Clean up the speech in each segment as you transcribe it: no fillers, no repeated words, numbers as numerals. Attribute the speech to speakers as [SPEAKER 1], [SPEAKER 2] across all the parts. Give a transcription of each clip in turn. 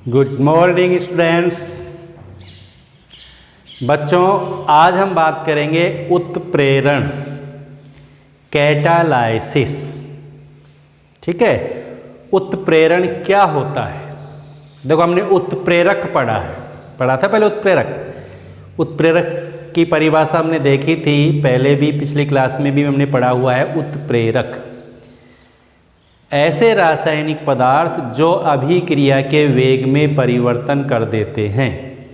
[SPEAKER 1] Good morning students. बच्चों, आज हम बात करेंगे उत्प्रेरण, कैटालाइसिस। ठीक है, उत्प्रेरण क्या होता है? देखो, हमने उत्प्रेरक पढ़ा था पहले। उत्प्रेरक की परिभाषा हमने देखी थी पहले भी, पिछली क्लास में भी हमने पढ़ा हुआ है। उत्प्रेरक ऐसे रासायनिक पदार्थ जो अभिक्रिया के वेग में परिवर्तन कर देते हैं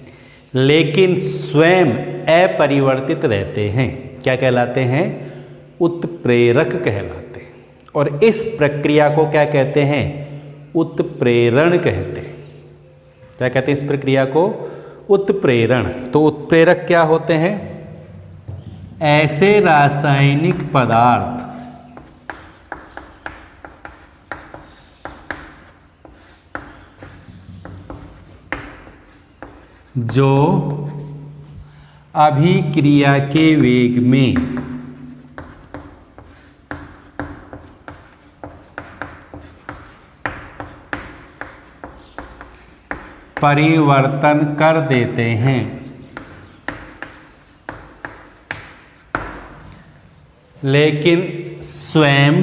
[SPEAKER 1] लेकिन स्वयं अपरिवर्तित रहते हैं, क्या कहलाते हैं? उत्प्रेरक कहलाते हैं। और इस प्रक्रिया को क्या कहते हैं? उत्प्रेरण कहते हैं। क्या कहते हैं इस प्रक्रिया को? उत्प्रेरण। तो उत्प्रेरक क्या होते हैं? ऐसे रासायनिक पदार्थ जो अभिक्रिया के वेग में परिवर्तन कर देते हैं लेकिन स्वयं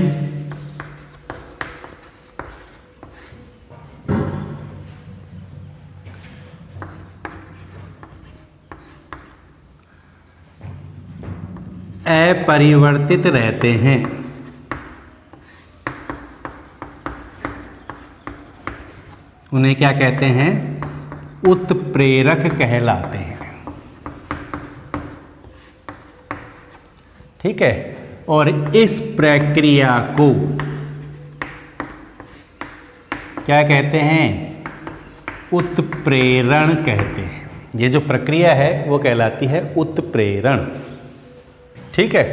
[SPEAKER 1] अपरिवर्तित रहते हैं। उन्हें क्या कहते हैं? उत्प्रेरक कहलाते हैं। ठीक है, और इस प्रक्रिया को क्या कहते हैं? उत्प्रेरण कहते हैं। ये जो प्रक्रिया है वो कहलाती है उत्प्रेरण। ठीक है,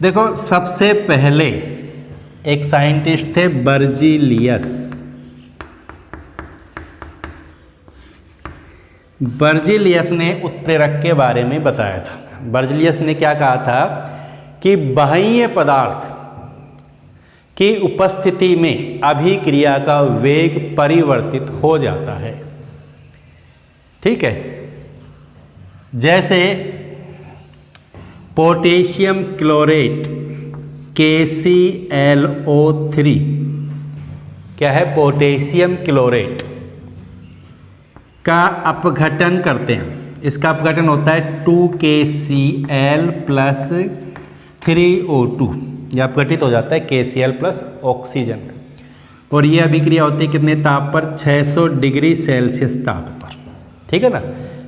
[SPEAKER 1] देखो, सबसे पहले एक साइंटिस्ट थे बर्जीलियस। बर्जीलियस ने उत्प्रेरक के बारे में बताया था। बर्जीलियस ने क्या कहा था कि बाह्य पदार्थ की उपस्थिति में अभिक्रिया का वेग परिवर्तित हो जाता है। ठीक है, जैसे पोटेशियम क्लोरेट KClO3 क्या है? पोटेशियम क्लोरेट का अपघटन करते हैं। इसका अपघटन होता है 2KCl प्लस 3O2। यह अपघटित हो जाता है KCl प्लस ऑक्सीजन। और यह अभिक्रिया होती है कितने ताप पर? 600 डिग्री सेल्सियस ताप पर। ठीक है ना,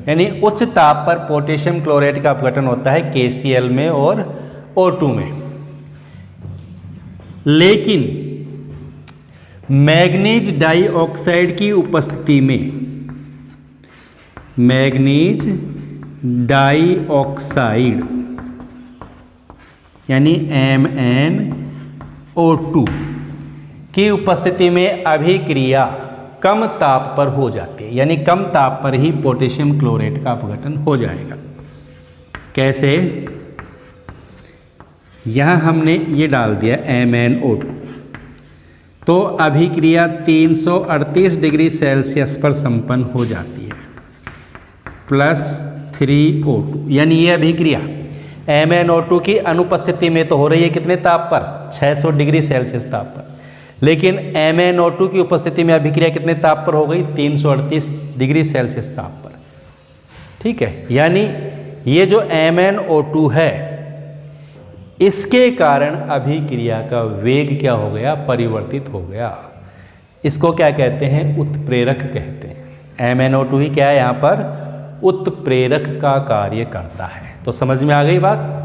[SPEAKER 1] यानी उच्च ताप पर पोटेशियम क्लोराइड का अपघटन होता है KCl में और O2 में। लेकिन मैग्नीज डाइऑक्साइड की उपस्थिति में, मैग्नीज डाइऑक्साइड यानी MnO2 की उपस्थिति में अभिक्रिया कम ताप पर हो जाती है। यानी कम ताप पर ही पोटेशियम क्लोराइड का अपघटन हो जाएगा। कैसे? यहां हमने ये डाल दिया MnO2, तो अभिक्रिया 338 डिग्री सेल्सियस पर संपन्न हो जाती है प्लस 3O2। यानी ये अभिक्रिया MnO2 की अनुपस्थिति में तो हो रही है कितने ताप पर? 600 डिग्री सेल्सियस ताप पर। लेकिन MnO2 की उपस्थिति में अभिक्रिया कितने ताप पर हो गई? 338 डिग्री सेल्सियस ताप पर। ठीक है, यानी ये जो MnO2 है इसके कारण अभिक्रिया का वेग क्या हो गया? परिवर्तित हो गया। इसको क्या कहते हैं? उत्प्रेरक कहते हैं। MnO2 ही क्या है? यहाँ पर उत्प्रेरक का कार्य करता है। तो समझ में आ गई बात?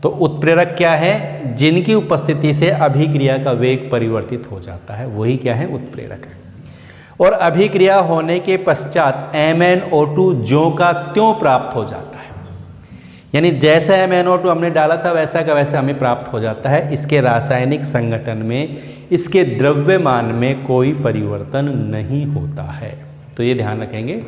[SPEAKER 1] तो उत्प्रेरक क्या है? जिनकी उपस्थिति से अभिक्रिया का वेग परिवर्तित हो जाता है, वही क्या है? उत्प्रेरक है। और अभिक्रिया होने के पश्चात MnO2 ज्यों का त्यों प्राप्त हो जाता है। यानी जैसा MnO2 हमने डाला था वैसा का वैसा हमें प्राप्त हो जाता है। इसके रासायनिक संगठन में, इसके द्रव्यमान में कोई परिवर्तन नहीं होता है। तो ये ध्यान रखेंगे।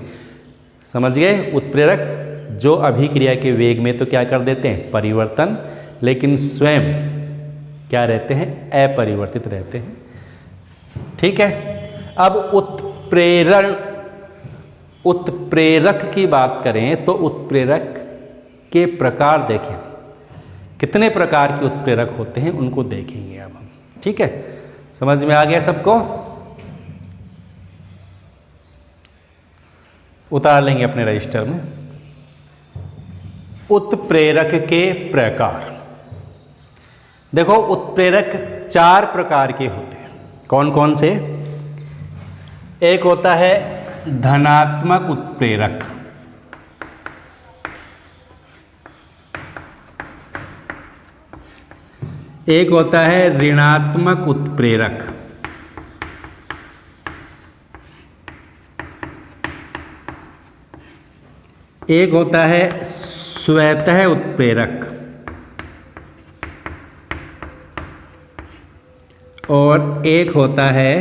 [SPEAKER 1] समझ गए? उत्प्रेरक जो अभिक्रिया के वेग में तो क्या कर देते हैं? परिवर्तन, लेकिन स्वयं क्या रहते हैं? अपरिवर्तित रहते हैं। ठीक है, अब उत्प्रेरक की बात करें तो उत्प्रेरक के प्रकार देखें, कितने प्रकार के उत्प्रेरक होते हैं उनको देखेंगे अब हम। ठीक है, समझ में आ गया सबको? उतार लेंगे अपने रजिस्टर में। उत्प्रेरक के प्रकार, देखो उत्प्रेरक 4 प्रकार के होते हैं। कौन कौन से? एक होता है धनात्मक उत्प्रेरक, एक होता है ऋणात्मक उत्प्रेरक, एक होता है स्वतः उत्प्रेरक और एक होता है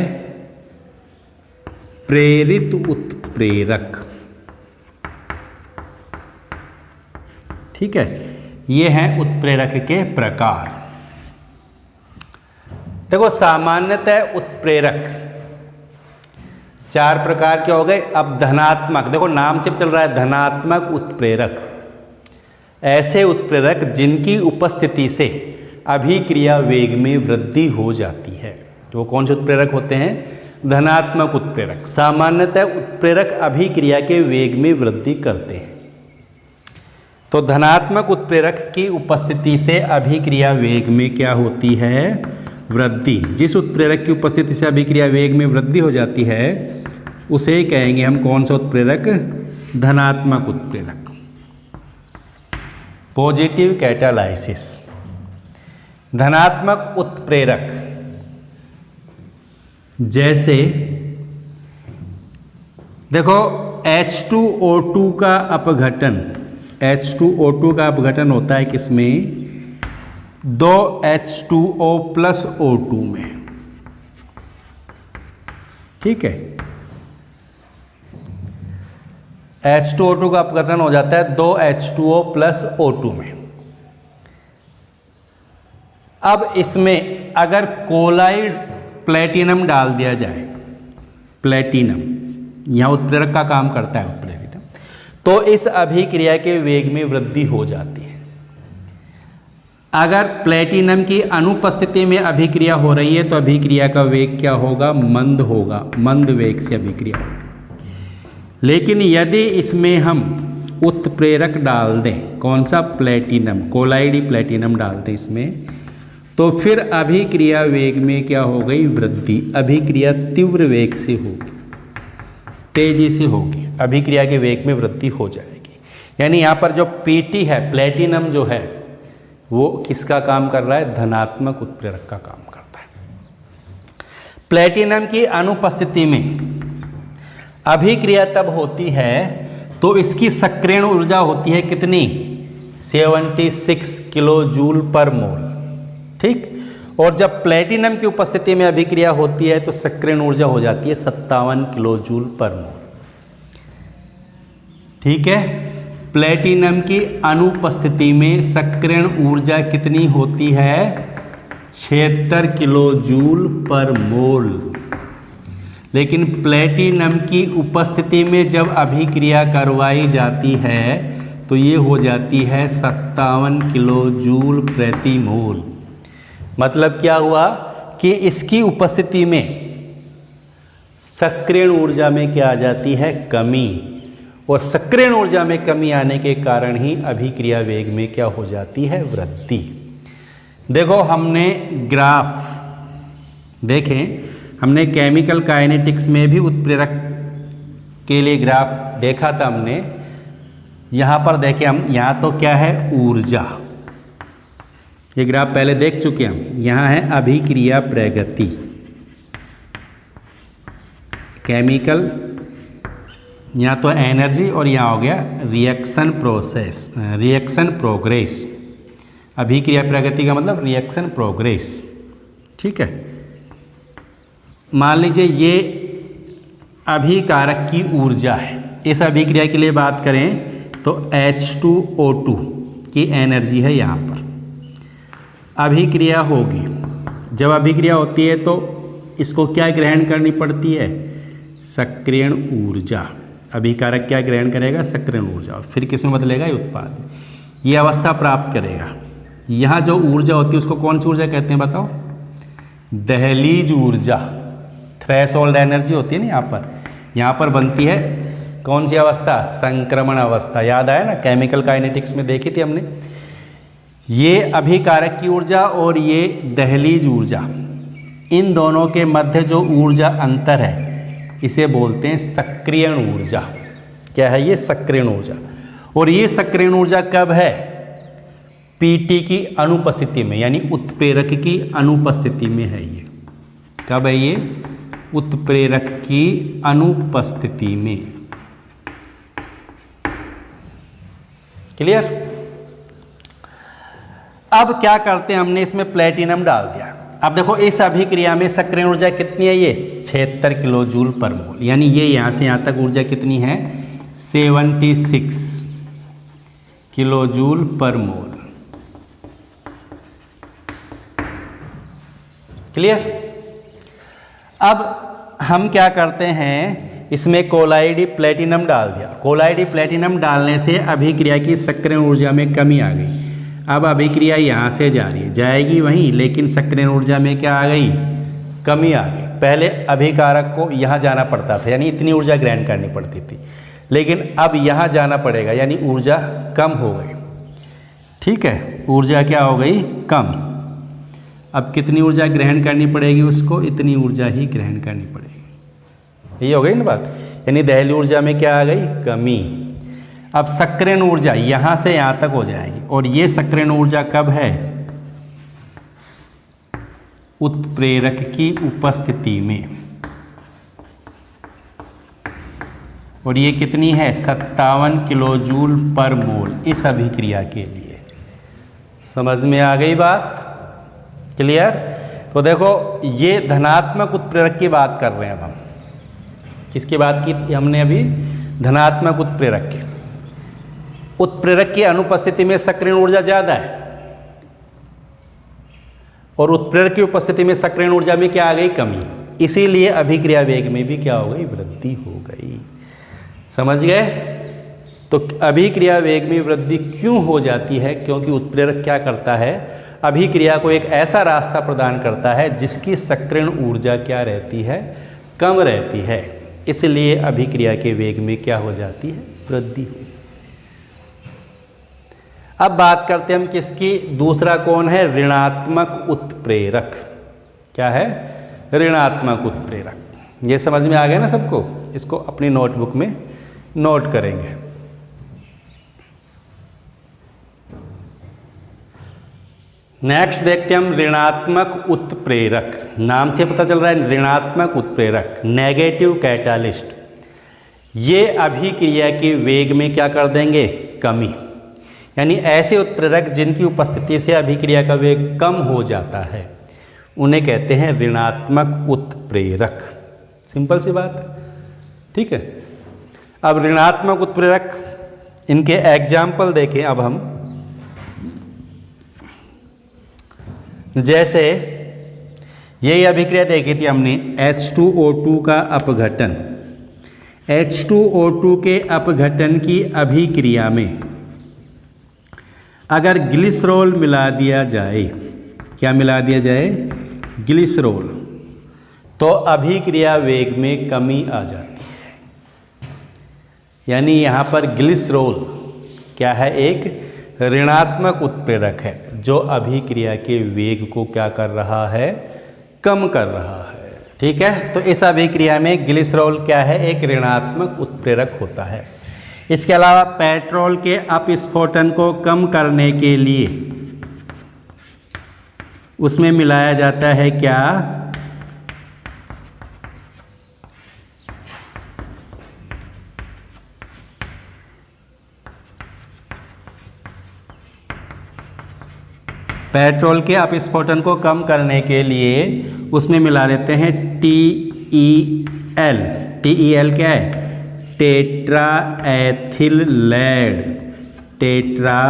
[SPEAKER 1] प्रेरित उत्प्रेरक। ठीक है, ये हैं उत्प्रेरक के प्रकार। देखो सामान्यतः उत्प्रेरक 4 प्रकार के हो गए। अब धनात्मक, देखो नाम से चल रहा है धनात्मक उत्प्रेरक, ऐसे उत्प्रेरक जिनकी उपस्थिति से अभिक्रिया वेग में वृद्धि हो जाती है। तो वो कौन से उत्प्रेरक होते हैं? धनात्मक उत्प्रेरक। सामान्यतः उत्प्रेरक अभिक्रिया के वेग में वृद्धि करते हैं। तो धनात्मक उत्प्रेरक की उपस्थिति से अभिक्रिया वेग में क्या होती है? वृद्धि। जिस उत्प्रेरक की उपस्थिति से अभिक्रिया वेग में वृद्धि हो जाती है उसे कहेंगे हम कौन सा उत्प्रेरक? धनात्मक उत्प्रेरक, पॉजिटिव कैटालाइसिस। धनात्मक उत्प्रेरक जैसे देखो H2O2 का अपघटन, H2O2 का अपघटन होता है किसमें? 2H2O प्लस O2 में। ठीक है, H2O2 का अपघटन हो जाता है 2H2O प्लस O2 में। अब इसमें अगर कोलाइड प्लेटिनम डाल दिया जाए, प्लेटिनम यहां उत्प्रेरक का काम करता है प्लेटिनम, तो इस अभिक्रिया के वेग में वृद्धि हो जाती है। अगर प्लेटिनम की अनुपस्थिति में अभिक्रिया हो रही है तो अभिक्रिया का वेग क्या होगा? मंद होगा, मंद वेग से अभिक्रिया होगी। लेकिन यदि इसमें हम उत्प्रेरक डाल दें, कौन सा? प्लेटिनम, कोलाइड प्लेटिनम डाल दें इसमें, तो फिर अभिक्रिया वेग में क्या हो गई? वृद्धि। अभिक्रिया तीव्र वेग से होगी, तेजी से होगी, अभिक्रिया के वेग में वृद्धि हो जाएगी। यानी यहाँ पर जो Pt है, प्लेटिनम जो है, वो किसका काम कर रहा है? धनात्मक उत्प्रेरक का काम करता है। प्लेटिनम की अनुपस्थिति में अभिक्रिया तब होती है तो इसकी सक्रियण ऊर्जा होती है कितनी? 76 किलो जूल पर मोल। ठीक, और जब प्लेटिनम की उपस्थिति में अभिक्रिया होती है तो सक्रियण ऊर्जा हो जाती है 57 किलो जूल पर मोल। ठीक है, प्लेटिनम की अनुपस्थिति में सक्रियण ऊर्जा कितनी होती है? 76 किलो जूल पर मोल। लेकिन प्लेटिनम की उपस्थिति में जब अभिक्रिया करवाई जाती है तो ये हो जाती है 57 किलो जूल प्रति मोल। मतलब क्या हुआ कि इसकी उपस्थिति में सक्रियण ऊर्जा में क्या आ जाती है? कमी। और सक्रियण ऊर्जा में कमी आने के कारण ही अभिक्रिया वेग में क्या हो जाती है? वृद्धि। देखो हमने ग्राफ देखें, हमने केमिकल काइनेटिक्स में भी उत्प्रेरक के लिए ग्राफ देखा था हमने। यहाँ पर देखें हम, यहाँ तो क्या है? ऊर्जा। ये ग्राफ पहले देख चुके हम। यहाँ है अभिक्रिया प्रगति, केमिकल, यहाँ तो एनर्जी, और यहाँ हो गया रिएक्शन प्रोसेस, रिएक्शन प्रोग्रेस। अभिक्रिया प्रगति का मतलब रिएक्शन प्रोग्रेस। ठीक है, मान लीजिए ये अभिकारक की ऊर्जा है। इस अभिक्रिया के लिए बात करें तो H2O2 की एनर्जी है यहाँ पर। अभिक्रिया होगी, जब अभिक्रिया होती है तो इसको क्या ग्रहण करनी पड़ती है? सक्रियण ऊर्जा, अभिकारक क्या ग्रहण करेगा? सक्रियण ऊर्जा, और फिर किस में बदलेगा? ये उत्पाद, ये अवस्था प्राप्त करेगा। यहाँ जो ऊर्जा होती है उसको कौन सी ऊर्जा कहते हैं बताओ? दहलीज ऊर्जा, थ्रेशोल्ड एनर्जी होती है ना। यहाँ पर बनती है कौन सी अवस्था? संक्रमण अवस्था। याद आया ना, केमिकल काइनेटिक्स में देखी थी हमने। ये अभिकारक की ऊर्जा और ये दहलीज ऊर्जा, इन दोनों के मध्य जो ऊर्जा अंतर है इसे बोलते हैं सक्रियण ऊर्जा। क्या है ये? सक्रियण ऊर्जा। और ये सक्रियण ऊर्जा कब है? पीटी की अनुपस्थिति में, यानी उत्प्रेरक की अनुपस्थिति में है ये। कब है ये? उत्प्रेरक की अनुपस्थिति में। क्लियर? अब क्या करते हैं, हमने इसमें प्लेटिनम डाल दिया। अब देखो इस अभिक्रिया में सक्रियण ऊर्जा कितनी है? ये 76 किलो जूल पर मोल, यानी ये यहाँ से यहाँ तक ऊर्जा कितनी है? 76 किलो जूल पर मोल। क्लियर? अब हम क्या करते हैं, इसमें कोलाइडी प्लेटिनम डाल दिया। कोलाइडी प्लेटिनम डालने से अभिक्रिया की सक्रियण ऊर्जा में कमी आ गई। अब अभिक्रिया यहाँ से जा रही है, जाएगी वहीं, लेकिन सक्रियण ऊर्जा में क्या आ गई? कमी आ गई। पहले अभिकारक को यहाँ जाना पड़ता था, यानी इतनी ऊर्जा ग्रहण करनी पड़ती थी, लेकिन अब यहाँ जाना पड़ेगा, यानी ऊर्जा कम हो गई। ठीक है, ऊर्जा क्या हो गई? कम। अब कितनी ऊर्जा ग्रहण करनी पड़ेगी उसको? इतनी ऊर्जा ही ग्रहण करनी पड़ेगी। ये हो गई ना बात, यानी दहलीज ऊर्जा में क्या आ गई? कमी। अब सक्रियण ऊर्जा यहाँ से यहाँ तक हो जाएगी, और ये सक्रियण ऊर्जा कब है? उत्प्रेरक की उपस्थिति में। और ये कितनी है? 57 किलो जूल पर मोल इस अभिक्रिया के लिए। समझ में आ गई बात? क्लियर? तो देखो ये धनात्मक उत्प्रेरक की बात कर रहे हैं अब हम। किसकी बात की हमने अभी? धनात्मक उत्प्रेरक की। उत्प्रेरक की अनुपस्थिति में सक्रियण ऊर्जा ज्यादा है, और उत्प्रेरक की उपस्थिति में सक्रियण ऊर्जा में क्या आ गई? कमी। इसीलिए अभिक्रिया वेग में भी क्या हो गई? वृद्धि हो गई। समझ गए? तो अभिक्रिया वेग में वृद्धि क्यों हो जाती है? क्योंकि उत्प्रेरक क्या करता है? अभिक्रिया को एक ऐसा रास्ता प्रदान करता है जिसकी सक्रियण ऊर्जा क्या रहती है? कम रहती है। इसलिए अभिक्रिया के वेग में क्या हो जाती है? वृद्धि। अब बात करते हैं हम किसकी? दूसरा कौन है? ऋणात्मक उत्प्रेरक। क्या है? ऋणात्मक उत्प्रेरक। ये समझ में आ गया ना सबको? इसको अपनी नोटबुक में नोट करेंगे। नेक्स्ट देखते हैं हम ऋणात्मक उत्प्रेरक। नाम से पता चल रहा है ऋणात्मक उत्प्रेरक, नेगेटिव कैटालिस्ट। ये अभिक्रिया के वेग में क्या कर देंगे? कमी। यानी ऐसे उत्प्रेरक जिनकी उपस्थिति से अभिक्रिया का वेग कम हो जाता है उन्हें कहते हैं ऋणात्मक उत्प्रेरक। सिंपल सी बात है। ठीक है, अब ऋणात्मक उत्प्रेरक, इनके एग्जाम्पल देखें अब हम। जैसे यही अभिक्रिया देखी थी हमने, H2O2 का अपघटन। H2O2 के अपघटन की अभिक्रिया में अगर ग्लिसरॉल मिला दिया जाए, क्या मिला दिया जाए? ग्लिसरॉल, तो अभिक्रिया वेग में कमी आ जाती है। यानी यहाँ पर ग्लिसरॉल क्या है? एक ऋणात्मक उत्प्रेरक है जो अभिक्रिया के वेग को क्या कर रहा है? कम कर रहा है। ठीक है, तो इस अभिक्रिया में ग्लिसरॉल क्या है? एक ऋणात्मक उत्प्रेरक होता है। इसके अलावा पेट्रोल के अपस्फोटन को कम करने के लिए उसमें मिलाया जाता है क्या? पेट्रोल के अपस्फोटन को कम करने के लिए उसमें मिला देते हैं TEL। TEL क्या है? Tetra ethyl lead. Tetra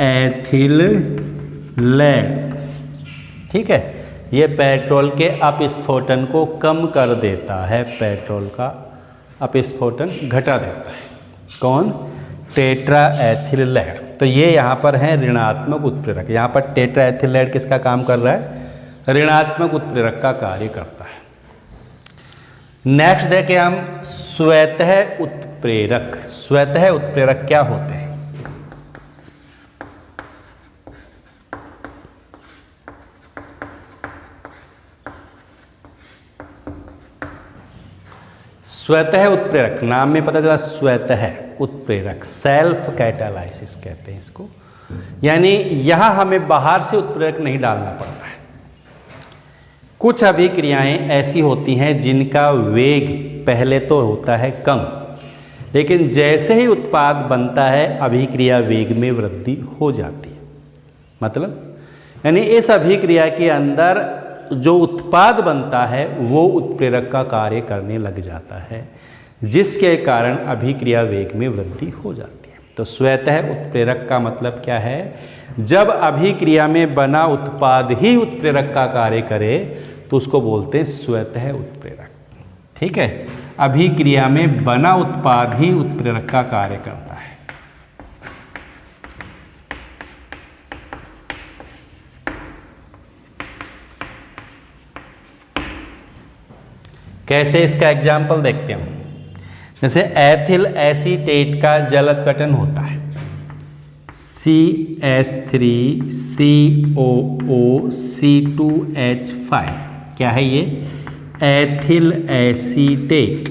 [SPEAKER 1] ethyl lead. ठीक है, ये पेट्रोल के अपस्फोटन को कम कर देता है, पेट्रोल का अपस्फोटन घटा देता है। कौन? टेट्राएथिलेट। तो ये यहाँ पर है ऋणात्मक उत्प्रेरक। यहाँ पर टेट्राएथिलेट किसका काम कर रहा है? ऋणात्मक उत्प्रेरक का कार्य करता है। नेक्स्ट देखें हम स्वतः उत्प्रेरक। स्वतः उत्प्रेरक क्या होते हैं? स्वतः उत्प्रेरक, नाम में पता चला स्वतः उत्प्रेरक, सेल्फ कैटालाइसिस कहते हैं इसको। यानी यहां हमें बाहर से उत्प्रेरक नहीं डालना पड़ता है। कुछ अभिक्रियाएं ऐसी होती हैं जिनका वेग पहले तो होता है कम, लेकिन जैसे ही उत्पाद बनता है अभिक्रिया वेग में वृद्धि हो जाती है। मतलब यानी इस अभिक्रिया के अंदर जो उत्पाद बनता है वो उत्प्रेरक का कार्य करने लग जाता है, जिसके कारण अभिक्रिया वेग में वृद्धि हो जाती है। तो स्वतः उत्प्रेरक का मतलब क्या है? जब अभिक्रिया में बना उत्पाद ही उत्प्रेरक का कार्य करे तो उसको बोलते हैं स्वतः उत्प्रेरक। ठीक है, अभिक्रिया में बना उत्पाद ही उत्प्रेरक का कार्य करता है। कैसे? इसका एग्जाम्पल देखते हैं। जैसे एथिल एसीटेट का जल अपघटन होता है, CH3COOC2H5। क्या है ये? Ethyl acetate.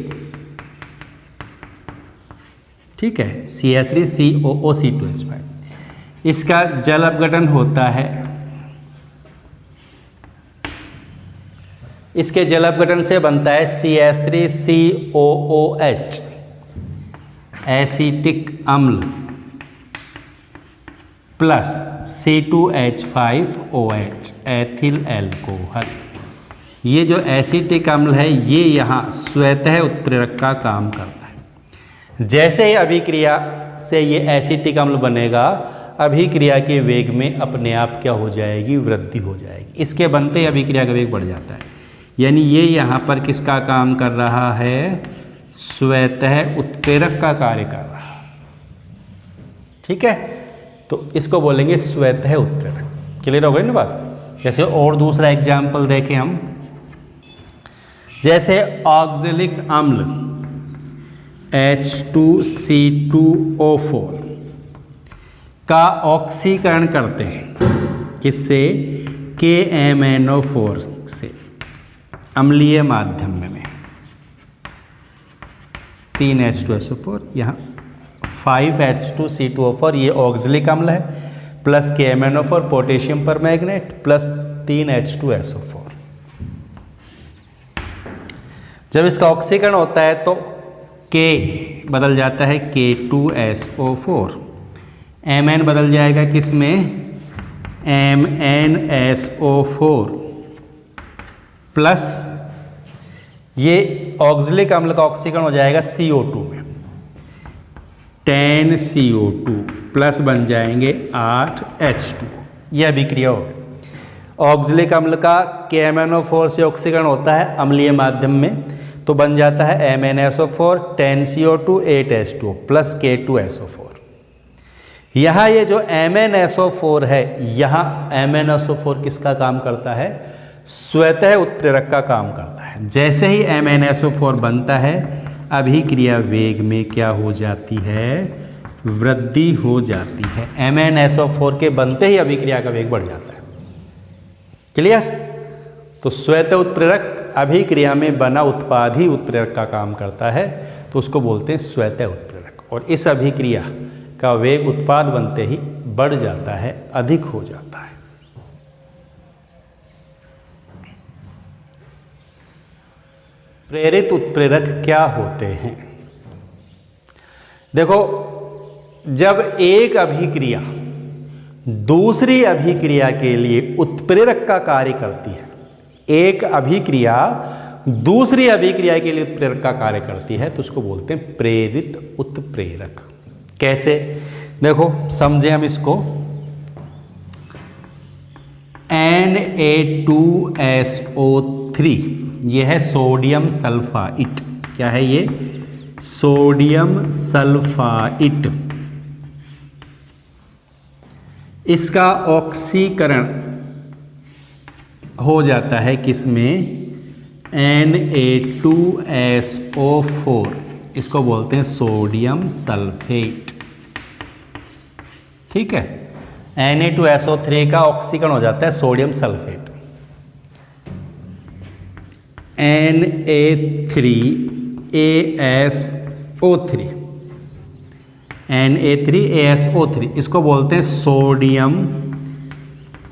[SPEAKER 1] ठीक है, CH3COOC2H5। इसका जल अपघटन होता है। इसके जल अपघटन से बनता है CH3COOH, एसिटिक अम्ल, प्लस C2H5OH, एथिल एल्कोहल। ये जो एसिटिक अम्ल है ये यहाँ स्वतः उत्प्रेरक का काम करता है। जैसे ही अभिक्रिया से ये एसिटिक अम्ल बनेगा, अभिक्रिया के वेग में अपने आप क्या हो जाएगी? वृद्धि हो जाएगी। इसके बनते ही अभिक्रिया का वेग बढ़ जाता है। यानी ये यहाँ पर किसका काम कर रहा है? स्वतः उत्प्रेरक का कार्य कर रहा है। ठीक है, तो इसको बोलेंगे स्वतः उत्प्रेरक। क्लियर हो गई ना बात? जैसे और दूसरा एग्जाम्पल देखें हम। जैसे ऑक्जेलिक अम्ल H2C2O4 का ऑक्सीकरण करते हैं। किससे? KMnO4 से, अम्लीय माध्यम में 3H2SO4, यहाँ 5H2C2O4, ये ऑक्जेलिक अम्ल है, प्लस KMnO4 पोटेशियम पर मैग्नेट, प्लस 3H2SO4। जब इसका ऑक्सीकरण होता है तो K बदल जाता है K2SO4, Mn बदल जाएगा किस में? MnSO4, प्लस ये ऑक्जेलिक अम्ल का ऑक्सीकरण हो जाएगा CO2 में, 10CO2 प्लस बन जाएंगे 8H2। यह अभिक्रिया हो गई। ऑक्जेलिक अम्ल का KMnO4 से ऑक्सीकरण होता है अम्लीय माध्यम में, तो बन जाता है MnSO4, 10CO2, 8H2 plus K2SO4। यहाँ ये जो MnSO4 है, यहाँ MnSO4 किसका काम करता है? स्वतः उत्प्रेरक का काम करता है। जैसे ही MnSO4 बनता है, अभिक्रिया वेग में क्या हो जाती है? वृद्धि हो जाती है। MnSO4 के बनते ही अभिक्रिया का वेग बढ़ जाता है। क्लियर? तो स्वतः उत्प्रेरक अभिक्रिया में बना उत्पाद ही उत्प्रेरक का काम करता है, तो उसको बोलते हैं स्वतः उत्प्रेरक। और इस अभिक्रिया का वेग उत्पाद बनते ही बढ़ जाता है, अधिक हो जाता है। प्रेरित उत्प्रेरक क्या होते हैं? देखो, जब एक अभिक्रिया दूसरी अभिक्रिया के लिए उत्प्रेरक का कार्य करती है, एक अभिक्रिया दूसरी अभिक्रिया के लिए उत्प्रेरक का कार्य करती है, तो उसको बोलते हैं प्रेरित उत्प्रेरक। कैसे? देखो समझे हम इसको। Na2SO3, यह है सोडियम सल्फाइड। क्या है ये? Sodium sulphide. इसका ऑक्सीकरण हो जाता है किसमें? Na2SO4, इसको बोलते हैं सोडियम सल्फेट। ठीक है, Na2SO3 का ऑक्सीकरण हो जाता है सोडियम सल्फेट। Na3ASO3, Na3ASO3 इसको बोलते हैं सोडियम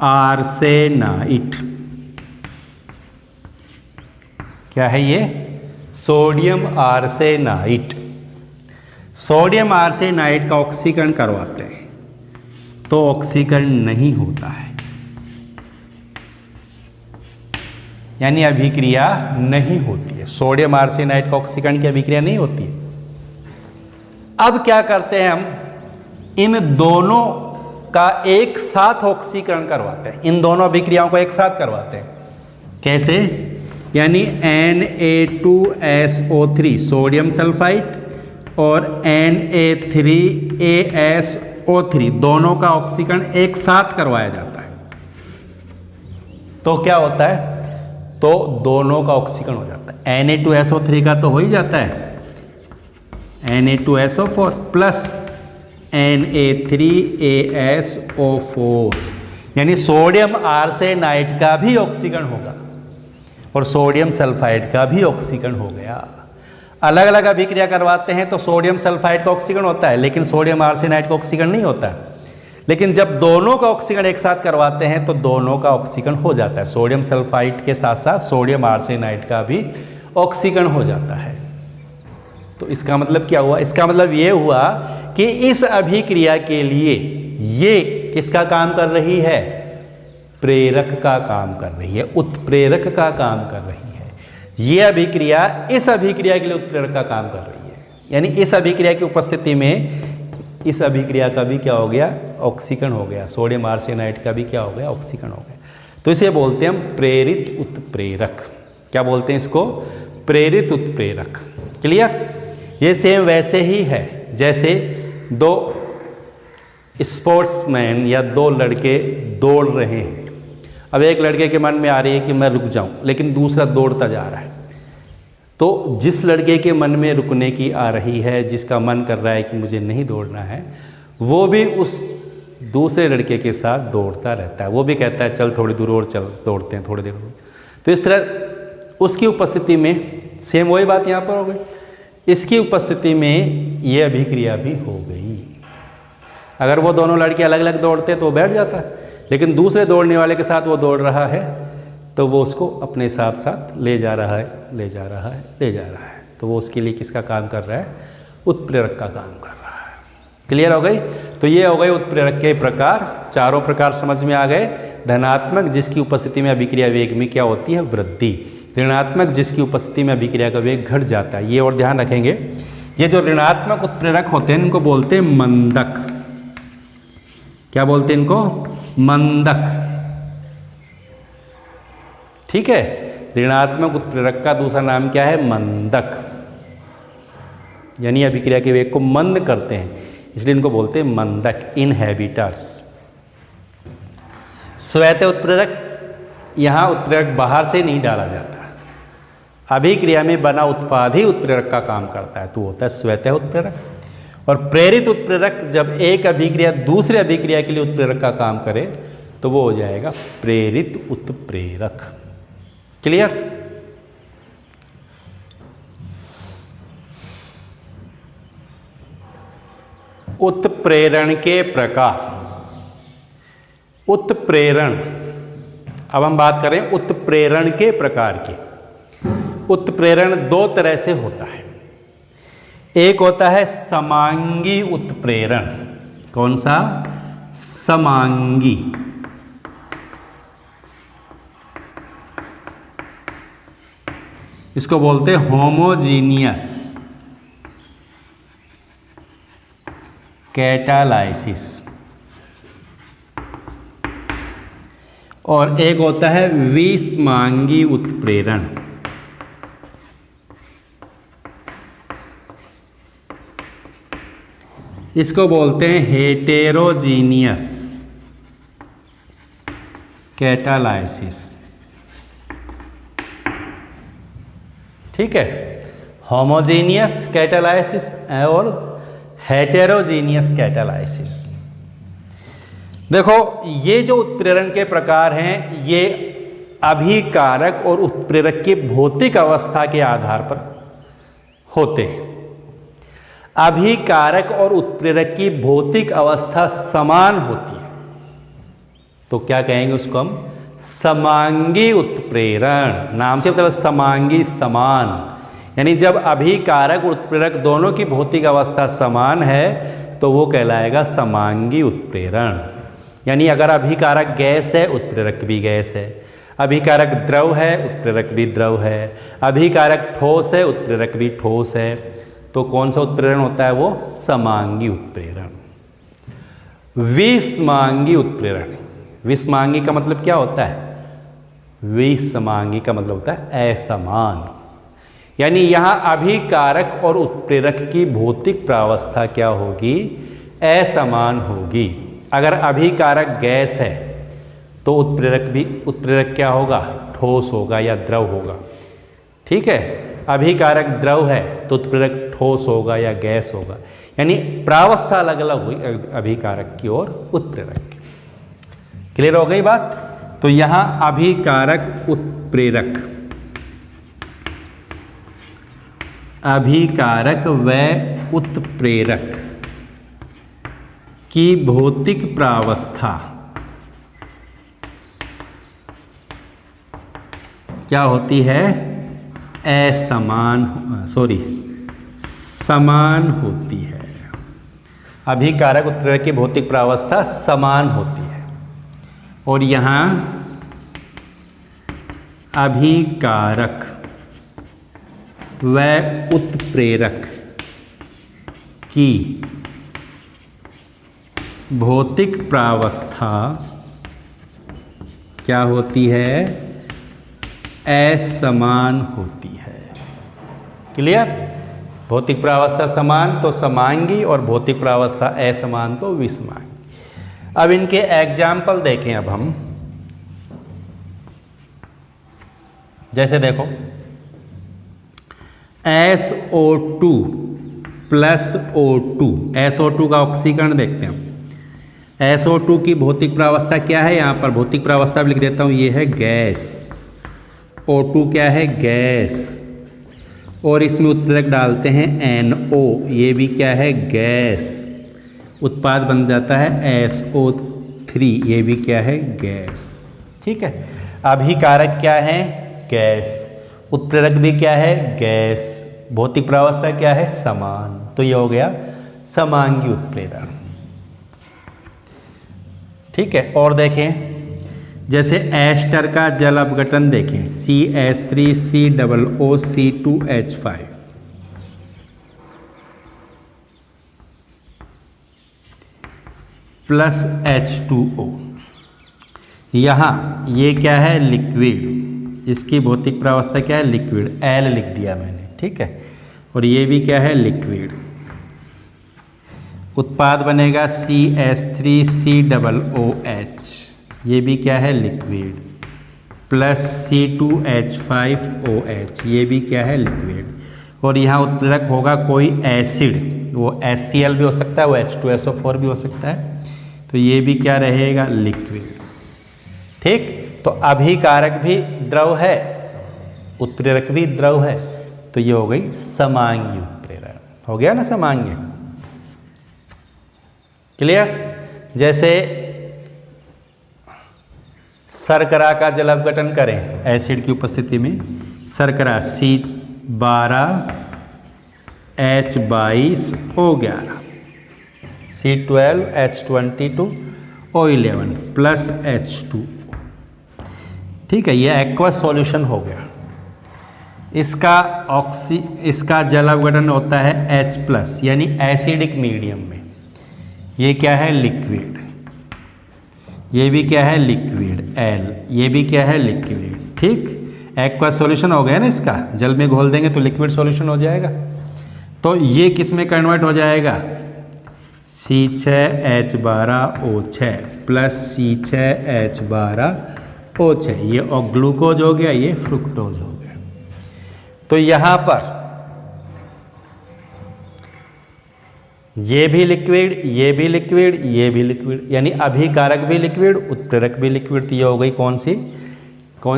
[SPEAKER 1] आर्सेनाइड। क्या है ये? Sodium arsenide. सोडियम आर्सेनाइड का ऑक्सीकरण करवाते हैं तो ऑक्सीकरण नहीं होता है, यानी अभिक्रिया नहीं होती है। सोडियम आर्सेनाइड का ऑक्सीकरण की अभिक्रिया नहीं होती है। अब क्या करते हैं हम? इन दोनों का एक साथ ऑक्सीकरण करवाते हैं, इन दोनों अभिक्रियाओं को एक साथ करवाते हैं। कैसे? यानी Na2SO3 सोडियम सल्फाइड और Na3ASO3 दोनों का ऑक्सीकरण एक साथ करवाया जाता है। तो क्या होता है? तो दोनों का ऑक्सीकरण हो जाता है। Na2SO3 का तो हो ही जाता है, Na2SO4 प्लस Na3ASO4, यानी सोडियम आर्सेनाइड का भी ऑक्सीकरण होगा और सोडियम सल्फाइड का भी ऑक्सीकरण हो गया। अलग अलग अभिक्रिया करवाते हैं तो सोडियम सल्फाइड का ऑक्सीकरण होता है, लेकिन सोडियम आर्सेनाइड का ऑक्सीकरण नहीं होता है। लेकिन जब दोनों का ऑक्सीकरण एक साथ करवाते हैं तो दोनों का ऑक्सीकरण हो जाता है। सोडियम सल्फाइड के साथ साथ सोडियम आर्सेनाइड का भी ऑक्सीकरण हो जाता है। तो इसका मतलब क्या हुआ? इसका मतलब ये हुआ कि इस अभिक्रिया के लिए ये किसका काम कर रही है? प्रेरक का काम कर रही है, उत्प्रेरक का काम कर रही है। ये अभिक्रिया इस अभिक्रिया के लिए उत्प्रेरक का काम कर रही है, यानी इस अभिक्रिया की उपस्थिति में इस अभिक्रिया का भी क्या हो गया? ऑक्सीकरण हो गया। सोडियम आर्सेनाइड का भी क्या हो गया? ऑक्सीकरण हो गया। तो इसे बोलते हैं हम प्रेरित उत्प्रेरक। क्या बोलते हैं इसको? प्रेरित उत्प्रेरक। क्लियर? ये सेम वैसे ही है जैसे दो स्पोर्ट्समैन या दो लड़के दौड़ रहे हैं। अब एक लड़के के मन में आ रही है कि मैं रुक जाऊं, लेकिन दूसरा दौड़ता जा रहा है। तो जिस लड़के के मन में रुकने की आ रही है, जिसका मन कर रहा है कि मुझे नहीं दौड़ना है, वो भी उस दूसरे लड़के के साथ दौड़ता रहता है। वो भी कहता है चल थोड़ी दूर और चल, दौड़ते हैं थोड़ी देर। तो इस तरह उसकी उपस्थिति में सेम वही बात यहाँ पर हो गई। इसकी उपस्थिति में ये अभिक्रिया भी हो गई। अगर वो दोनों लड़के अलग अलग दौड़ते तो वो बैठ जाता है, लेकिन दूसरे दौड़ने वाले के साथ वो दौड़ रहा है तो वो उसको अपने साथ साथ ले जा रहा है, ले जा रहा है, ले जा रहा है। तो वो उसके लिए किसका काम कर रहा है? उत्प्रेरक का काम कर रहा है। क्लियर हो गई? तो ये हो गए उत्प्रेरक के प्रकार। चारों प्रकार समझ में आ गए। धनात्मक जिसकी उपस्थिति में अभिक्रिया वेग में क्या होती है? वृद्धि। ऋणात्मक जिसकी उपस्थिति में अभिक्रिया का वेग घट जाता है। ये और ध्यान रखेंगे, ये जो ऋणात्मक उत्प्रेरक होते हैं इनको बोलते हैं मंदक। क्या बोलते हैं इनको? मंदक। ठीक है, ऋणात्मक उत्प्रेरक का दूसरा नाम क्या है? मंदक। यानी अभिक्रिया के वेग को मंद करते हैं, इसलिए इनको बोलते हैं मंदक, इनहेबिटर्स। स्वैत उत्प्रेरक, यहां उत्प्रेरक बाहर से नहीं डाला जाता, अभिक्रिया में बना उत्पाद ही उत्प्रेरक का काम करता है, तो होता है स्वैत उत्प्रेरक। और प्रेरित उत्प्रेरक जब एक अभिक्रिया दूसरे अभिक्रिया के लिए उत्प्रेरक का काम करे तो वो हो जाएगा प्रेरित उत्प्रेरक। क्लियर? उत्प्रेरण के प्रकार। उत्प्रेरण, अब हम बात करें उत्प्रेरण के प्रकार की। उत्प्रेरण दो तरह से होता है। एक होता है समांगी उत्प्रेरण। कौन सा? समांगी। इसको बोलते हैं होमोजीनियस कैटालाइसिस। और एक होता है विषमांगी उत्प्रेरण। इसको बोलते हैं हेटेरोजीनियस कैटालाइसिस। ठीक है, होमोजीनियस कैटालाइसिस और हेटेरोजीनियस कैटालाइसिस। देखो ये जो उत्प्रेरण के प्रकार हैं ये अभिकारक और उत्प्रेरक की भौतिक अवस्था के आधार पर होते हैं। अभिकारक और उत्प्रेरक की भौतिक अवस्था समान होती है तो क्या कहेंगे उसको हम? समांगी उत्प्रेरण। नाम से मतलब समांगी, समान। यानी जब अभिकारक और उत्प्रेरक दोनों की भौतिक अवस्था समान है तो वो कहलाएगा समांगी उत्प्रेरण। यानी अगर अभिकारक गैस है, उत्प्रेरक भी गैस है। अभिकारक द्रव है, उत्प्रेरक भी द्रव है। अभिकारक ठोस है, उत्प्रेरक भी ठोस है। तो कौन सा उत्प्रेरण होता है? वो समांगी उत्प्रेरण। विषमांगी उत्प्रेरण। विषमांगी का मतलब क्या होता है? विषमांगी का मतलब होता है असमान। यानी यहां अभिकारक और उत्प्रेरक की भौतिक प्रावस्था क्या होगी? असमान होगी। अगर अभिकारक गैस है तो उत्प्रेरक क्या होगा? ठोस होगा या द्रव होगा। ठीक है, अभिकारक द्रव है तो उत्प्रेरक ठोस होगा या गैस होगा। यानी प्रावस्था अलग अलग हुई अभिकारक की और उत्प्रेरक की। क्लियर हो गई बात? तो यहां अभिकारक उत्प्रेरक, अभिकारक व उत्प्रेरक की भौतिक प्रावस्था क्या होती है? समान होती है। अभिकारक उत्प्रेरक की भौतिक प्रावस्था समान होती है। और यहाँ अभिकारक व उत्प्रेरक की भौतिक प्रावस्था क्या होती है? असमान होती है। क्लियर? भौतिक प्रावस्था समान तो समांगी और भौतिक प्रावस्था असमान तो विषमांगी। अब इनके एग्जाम्पल देखें। अब हम जैसे देखो SO2 प्लस O2, SO2 का ऑक्सीकरण देखते हैं हम। SO2 की भौतिक प्रावस्था क्या है? यहाँ पर भौतिक प्रावस्था लिख देता हूँ, ये है गैस। O2 क्या है? गैस। और इसमें उत्प्रेरक डालते हैं NO, ये भी क्या है? गैस। उत्पाद बन जाता है SO3, ये भी क्या है? गैस। ठीक है, अभिकारक क्या है? गैस। उत्प्रेरक भी क्या है? गैस। भौतिक प्रावस्था क्या है? समान। तो ये हो गया समांगी उत्प्रेरण। ठीक है, और देखें जैसे एस्टर का जल अपघटन देखें, CH3COOC2H5 प्लस H2O। यहाँ ये क्या है? लिक्विड। इसकी भौतिक प्रावस्था क्या है? लिक्विड। L लिख दिया मैंने। ठीक है, और ये भी क्या है? लिक्विड। उत्पाद बनेगा CH3COOH, ये भी क्या है? लिक्विड। प्लस C2H5OH, ये भी क्या है? लिक्विड। और यहाँ उत्प्रेरक होगा कोई एसिड, वो HCl भी हो सकता है, वो H2SO4 भी हो सकता है। तो ये भी क्या रहेगा? लिक्विड। ठीक, तो अभिकारक भी द्रव है, उत्प्रेरक भी द्रव है, तो ये हो गई समांगी उत्प्रेरण। हो गया ना समांगी? क्लियर? जैसे शर्करा का जल अपघटन करें एसिड की उपस्थिति में, शर्करा C12H22O11 C12H22O11 प्लस H2। ठीक है, ये एक्वस सॉल्यूशन हो गया। इसका जल अपघटन होता है H+ यानी एसिडिक मीडियम में। ये क्या है? लिक्विड। ये भी क्या है लिक्विड L, ये भी क्या है लिक्विड। ठीक, एक्वा सॉल्यूशन हो गया ना इसका, जल में घोल देंगे तो लिक्विड सॉल्यूशन हो जाएगा। तो ये किस में कन्वर्ट हो जाएगा, C6H12O6 प्लस C6H12O6, ये और ग्लूकोज हो गया, ये फ्रुक्टोज हो गया। तो यहाँ पर ये भी लिक्विड, ये भी लिक्विड, ये भी लिक्विड, यानी अभिकारक भी लिक्विड, उत्प्रेरक भी लिक्विड। तो ये हो गई कौन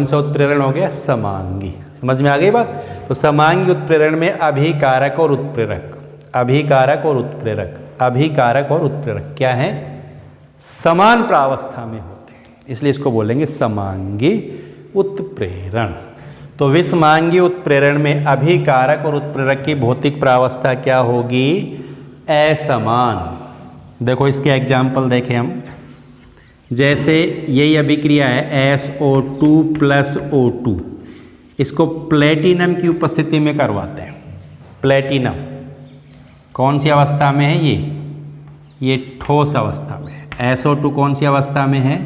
[SPEAKER 1] सा उत्प्रेरण हो गया, समांगी। समझ में आ गई बात। तो समांगी उत्प्रेरण में अभिकारक और उत्प्रेरक, अभिकारक और उत्प्रेरक, अभिकारक और उत्प्रेरक क्या है, समान प्रावस्था में होते हैं, इसलिए इसको बोलेंगे समांगी उत्प्रेरण। तो विषमांगी उत्प्रेरण में अभिकारक और उत्प्रेरक की भौतिक प्रावस्था क्या होगी, असमान। देखो इसके एग्जाम्पल देखें हम, जैसे यही अभिक्रिया है SO2 प्लस O2, इसको प्लेटिनम की उपस्थिति में करवाते हैं। प्लेटिनम कौन सी अवस्था में है, ये ठोस अवस्था में है। SO2 कौन सी अवस्था में है,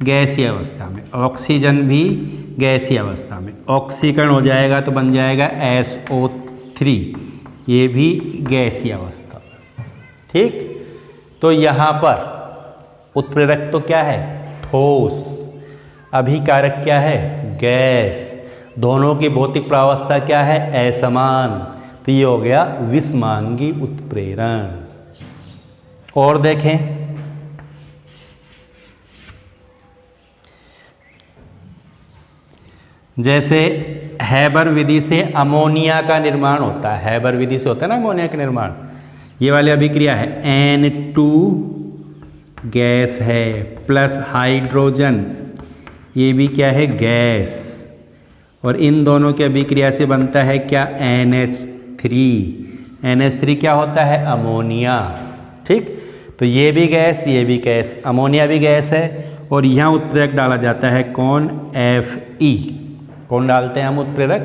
[SPEAKER 1] गैसीय अवस्था में। ऑक्सीजन भी गैसीय अवस्था में, ऑक्सीकरण हो जाएगा तो बन जाएगा SO3, ये भी गैसीय अवस्था। ठीक, तो यहाँ पर उत्प्रेरक तो क्या है, ठोस, अभिकारक क्या है, गैस। दोनों की भौतिक प्रावस्था क्या है, असमान। तो ये हो गया विषमांगी उत्प्रेरण। और देखें, जैसे हैबर विधि से अमोनिया का निर्माण होता है, हैबर विधि से होता है ना अमोनिया का निर्माण। ये वाली अभिक्रिया है, N2 गैस है प्लस हाइड्रोजन, ये भी क्या है, गैस। और इन दोनों की अभिक्रिया से बनता है क्या, NH3। NH3 क्या होता है, अमोनिया। ठीक, तो ये भी गैस, ये भी गैस, अमोनिया भी गैस है। और यहाँ उत्प्रेरक डाला जाता है कौन, Fe। कौन डालते हैं हम उत्प्रेरक,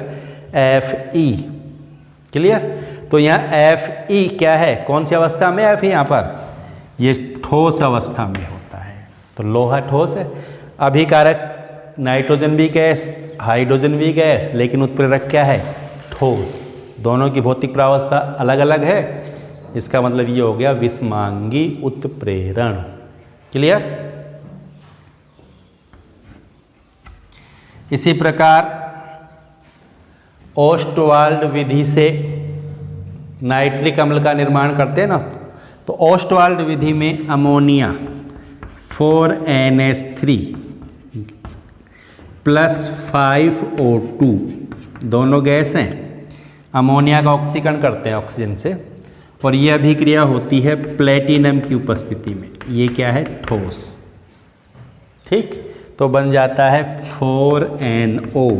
[SPEAKER 1] Fe। क्लियर। तो यहाँ Fe क्या है, कौन सी अवस्था में Fe, यहाँ पर ये ठोस अवस्था में होता है। तो लोहा ठोस है, अभिकारक नाइट्रोजन भी गैस, हाइड्रोजन भी गैस, लेकिन उत्प्रेरक क्या है, ठोस। दोनों की भौतिक प्रावस्था अलग अलग है, इसका मतलब ये हो गया विषमांगी उत्प्रेरण। क्लियर। इसी प्रकार ओस्टवाल्ड विधि से नाइट्रिक अम्ल का निर्माण करते हैं ना, तो ओस्टवाल्ड विधि में अमोनिया 4NH3 प्लस 5O2, दोनों गैस हैं, अमोनिया का ऑक्सीकरण करते हैं ऑक्सीजन से, और ये अभिक्रिया होती है प्लेटिनम की उपस्थिति में। ये क्या है, ठोस। ठीक, तो बन जाता है 4NO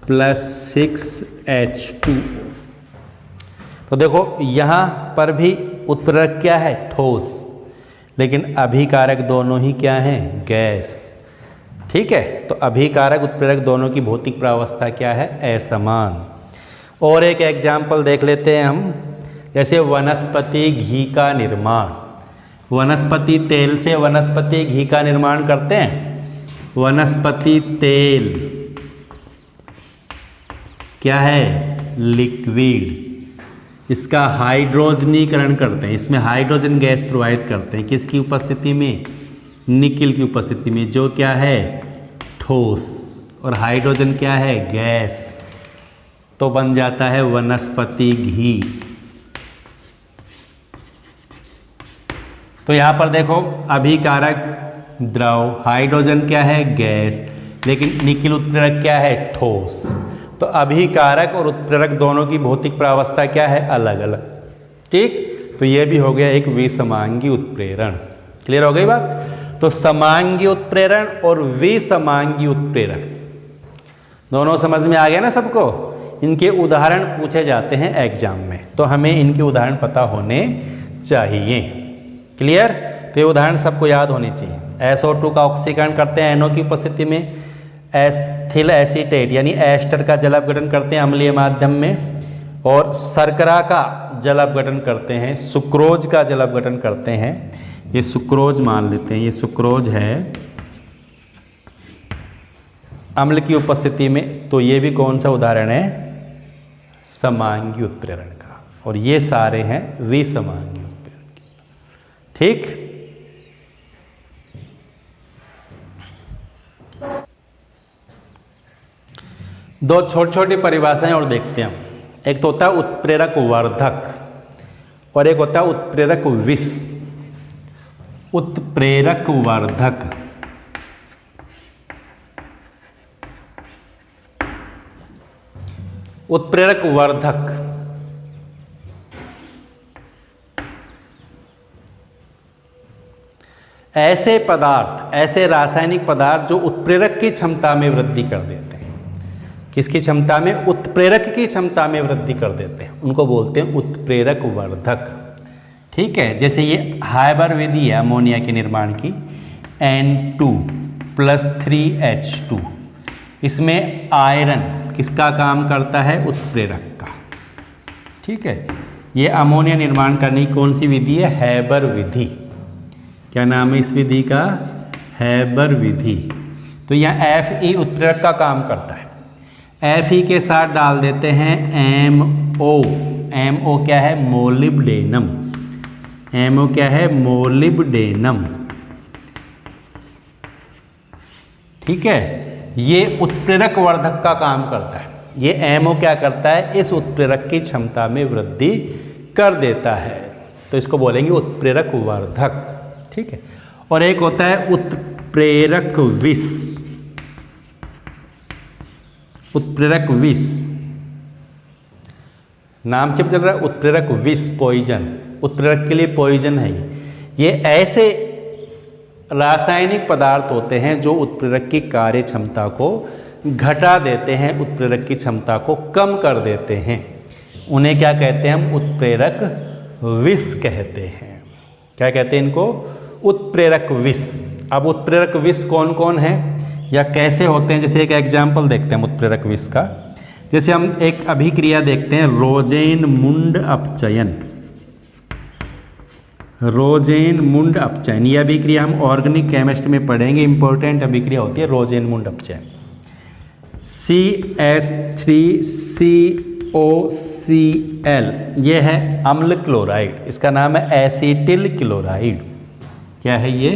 [SPEAKER 1] प्लस 6H2O। तो देखो यहाँ पर भी उत्प्रेरक क्या है, ठोस, लेकिन अभिकारक दोनों ही क्या हैं, गैस। ठीक है, तो अभिकारक उत्प्रेरक दोनों की भौतिक प्रावस्था क्या है, असमान। और एक एग्जाम्पल देख लेते हैं हम, जैसे वनस्पति घी का निर्माण। वनस्पति तेल से वनस्पति घी का निर्माण करते हैं। वनस्पति तेल क्या है, लिक्विड, इसका हाइड्रोजनीकरण करते हैं, इसमें हाइड्रोजन गैस प्रोवाइड करते हैं, किसकी उपस्थिति में, निकिल की उपस्थिति में, जो क्या है, ठोस, और हाइड्रोजन क्या है, गैस। तो बन जाता है वनस्पति घी। तो यहाँ पर देखो अभिकारक द्रव, हाइड्रोजन क्या है, गैस, लेकिन निकिल उत्प्रेरक क्या है, ठोस। तो अभिकारक और उत्प्रेरक दोनों की भौतिक प्रावस्था क्या है, अलग अलग। ठीक, तो ये भी हो गया एक विषमांगी उत्प्रेरण। क्लियर हो गई बात। तो समांगी उत्प्रेरण और विषमांगी उत्प्रेरण दोनों समझ में आ गया ना सबको। इनके उदाहरण पूछे जाते हैं एग्जाम में, तो हमें इनके उदाहरण पता होने चाहिए। क्लियर। तो ये उदाहरण सबको याद होने चाहिए। SO2 का ऑक्सीकरण करते हैं NO की उपस्थिति में, एथिल एसीटेट यानी एस्टर का जल अपघटन करते हैं अम्लीय माध्यम में, और शर्करा का जल अपघटन करते हैं, सुक्रोज का जल अपघटन करते हैं, ये सुक्रोज मान लेते हैं, ये सुक्रोज है अम्ल की उपस्थिति में, तो ये भी कौन सा उदाहरण है, समांगी उत्प्रेरण का, और ये सारे हैं विसमांगी उत्प्रेरण के। ठीक, दो छोटी छोटी परिभाषाएं और देखते हैं। एक तो होता है उत्प्रेरक वर्धक और एक होता है उत्प्रेरक विष। उत्प्रेरक वर्धक, उत्प्रेरक वर्धक ऐसे पदार्थ, ऐसे रासायनिक पदार्थ जो उत्प्रेरक की क्षमता में वृद्धि कर देते हैं। किसकी क्षमता में, उत्प्रेरक की क्षमता में वृद्धि कर देते हैं, उनको बोलते हैं उत्प्रेरक वर्धक। ठीक है, जैसे ये हाइबर विधि है अमोनिया के निर्माण की, N2+3H2, इसमें आयरन किसका काम करता है, उत्प्रेरक का। ठीक है, ये अमोनिया निर्माण करने की कौन सी विधि है, हैबर विधि। क्या नाम है इस विधि का, हैबर विधि। तो यहाँ Fe उत्प्रेरक का काम करता है, Fe के साथ डाल देते हैं MO। MO क्या है, मोलिब्डेनम। MO क्या है, मोलिब्डेनम। ठीक है, ये उत्प्रेरक वर्धक का काम करता है। ये MO क्या करता है, इस उत्प्रेरक की क्षमता में वृद्धि कर देता है, तो इसको बोलेंगे उत्प्रेरक वर्धक। ठीक है, और एक होता है उत्प्रेरक विष। उत्प्रेरक विष, नाम से चल रहा है उत्प्रेरक विष, पॉइजन। उत्प्रेरक के लिए पॉइजन है ये ऐसे रासायनिक पदार्थ होते हैं जो उत्प्रेरक की कार्य क्षमता को घटा देते हैं, उत्प्रेरक की क्षमता को कम कर देते हैं। उन्हें क्या कहते हैं हम, उत्प्रेरक विष कहते हैं। क्या कहते हैं इनको, उत्प्रेरक विष। अब उत्प्रेरक विष कौन कौन है या कैसे होते हैं, जैसे एक एग्जाम्पल देखते हैं उत्प्रेरक विष का। जैसे हम एक अभिक्रिया देखते हैं, रोजेनमुंड अपचयन। रोजेनमुंड अपचयन, यह अभिक्रिया हम ऑर्गेनिक केमिस्ट्री में पढ़ेंगे, इंपॉर्टेंट अभिक्रिया होती है रोजेनमुंड अपचयन। CH3COCl, यह है अम्ल क्लोराइड, इसका नाम है एसिटिल क्लोराइड। क्या है ये,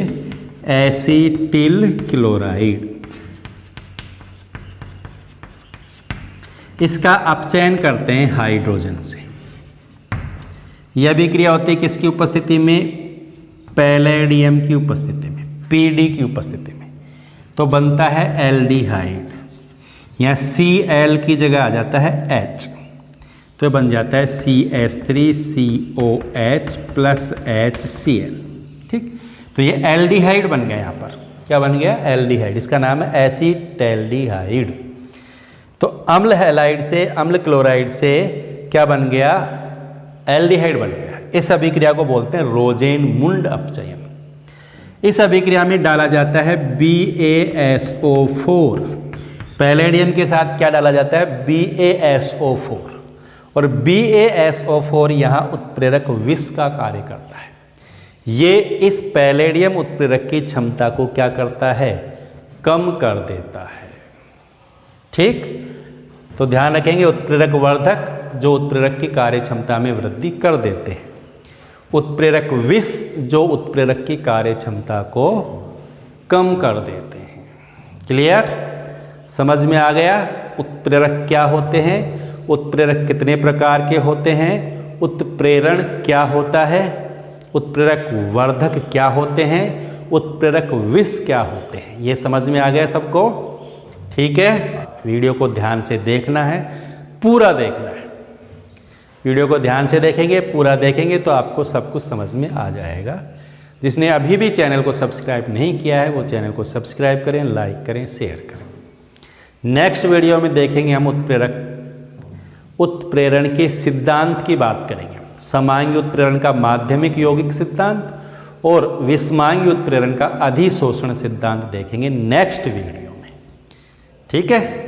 [SPEAKER 1] एसिटिल क्लोराइड। इसका अपचयन करते हैं हाइड्रोजन से। यह अभिक्रिया होती है किसकी उपस्थिति में, पैलेडियम की उपस्थिति में, PD की उपस्थिति में, तो बनता है एल्डिहाइड। यहाँ Cl की जगह आ जाता है H, तो बन जाता है CH3COH + HCl। ठीक, तो ये एल्डिहाइड बन गया। यहाँ पर क्या बन गया, एल्डिहाइड। इसका नाम है एसिटैल्डिहाइड। तो अम्ल हैलाइड से, अम्ल क्लोराइड से क्या बन गया, एल्डिहाइड बन गया। इस अभिक्रिया को बोलते हैं रोजेनमुंड अपचयन। इस अभिक्रिया में डाला जाता है BaSO4। पैलेडियम के साथ क्या डाला जाता है, BaSO4, और BaSO4 यहाँ उत्प्रेरक विष का कार्य करता है। ये इस पैलेडियम उत्प्रेरक की क्षमता को क्या करता है, कम कर देता है। ठीक, तो ध्यान रखेंगे उत्प्रेरक वर्धक जो उत्प्रेरक की कार्य क्षमता में वृद्धि कर देते हैं, उत्प्रेरक विष जो उत्प्रेरक की कार्य क्षमता को कम कर देते हैं। क्लियर, समझ में आ गया उत्प्रेरक क्या होते हैं, उत्प्रेरक कितने प्रकार के होते हैं, उत्प्रेरण क्या होता है, उत्प्रेरक वर्धक क्या होते हैं, उत्प्रेरक विष क्या होते हैं। ये समझ में आ गया सबको। ठीक है, वीडियो को ध्यान से देखना है, पूरा देखना है। वीडियो को ध्यान से देखेंगे, पूरा देखेंगे तो आपको सब कुछ समझ में आ जाएगा। जिसने अभी भी चैनल को सब्सक्राइब नहीं किया है वो चैनल को सब्सक्राइब करें, लाइक करें, शेयर करें। नेक्स्ट वीडियो में देखेंगे हम उत्प्रेरण के सिद्धांत की बात करेंगे। समांगी उत्प्रेरण का माध्यमिक यौगिक सिद्धांत और विषमांगी उत्प्रेरण का अधिशोषण सिद्धांत देखेंगे नेक्स्ट वीडियो में। ठीक है।